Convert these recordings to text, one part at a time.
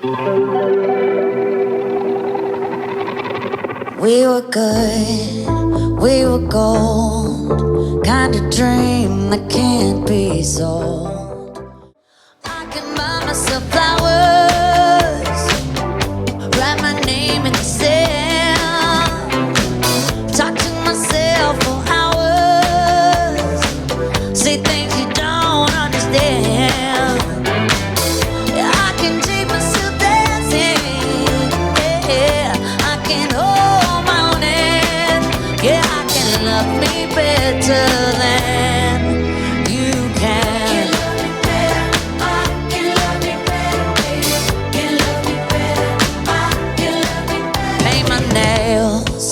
We were good, we were gold, kind of dream that can't be sold. I can buy myself flowers, write my name in the sand, talk to myself for hours, say things you don't understand. Yeah, I can take myself dancing, yeah, I can hold my own hand, yeah, I can love me better than you can. Paint my nails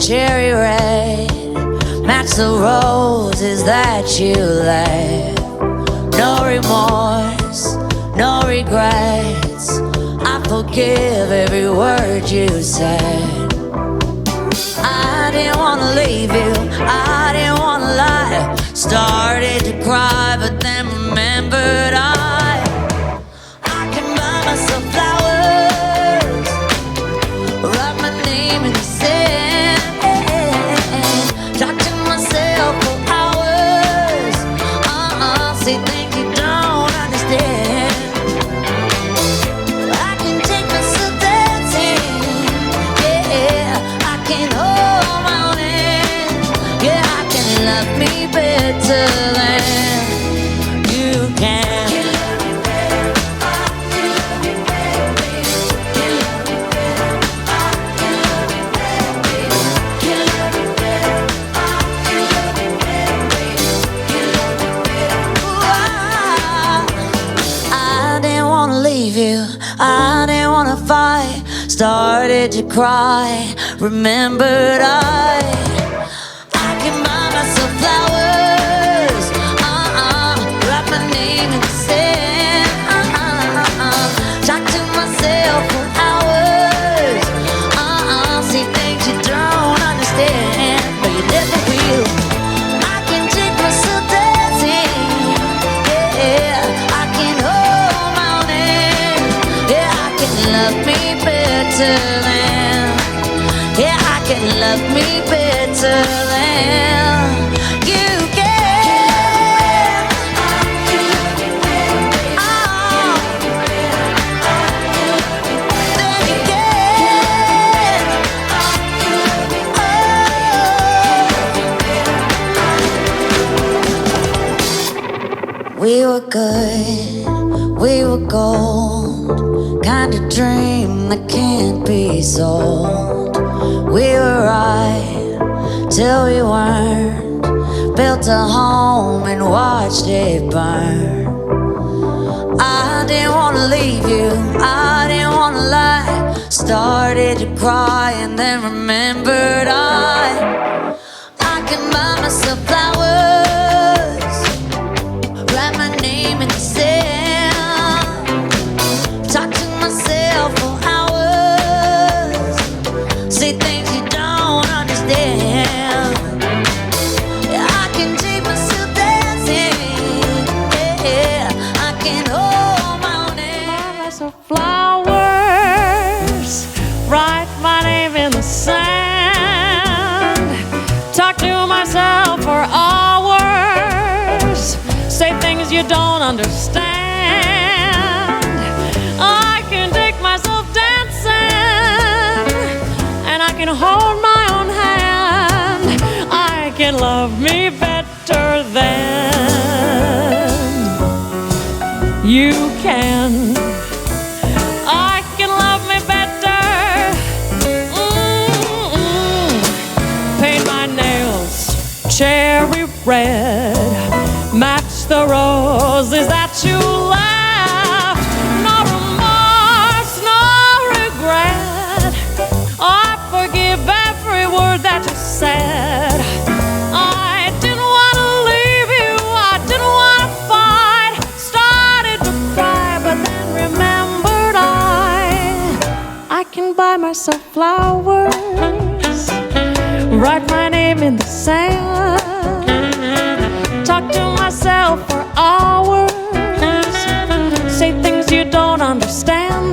cherry red, match the roses that you left. No remorse, no regrets, I forgive every word you said. I didn't wanna leave you, I didn't wanna lie. Started to cry, but then remembered I can buy myself flowers, write my name in the sand, talk to myself for hours, say things you don't understand. I can take myself dancing, yeah, I can hold my own hand, yeah, I can love me better than you can. I didn't wanna leave you, I didn't wanna fight. Started to cry, remembered I can buy myself flowers, write my name in the sand, talk to myself for hours, see things you don't understand, but you never will. I can take myself dancing, yeah, I can hold my own hand, yeah, I can love me better than, yeah, I can love me better than you can. Oh, then you can. Oh. We were good, we were gold, kind of dream that can't be sold. We were right till we weren't, built a home and watched it burn. I didn't wanna leave you, I didn't wanna lie. Started to cry and then remembered I can buy myself flowers, write my name in the sand, talk to myself for hours, say things you don't understand. Yeah, I can take myself dancing, yeah, I can hold my own hand. Buy myself flowers, write my name in the sand, talk to myself for hours, say things you don't understand. I can take myself dancing, and I can hold my own hand. I can love me better than you can. I can love me better. Paint my nails cherry red, match the roses that you left. No remorse, no regret, I forgive every word that you said. I didn't want to leave you, I didn't want to fight. Started to cry, but then remembered I can buy myself flowers, write my name in the sand, talk to myself for hours, say things you don't understand.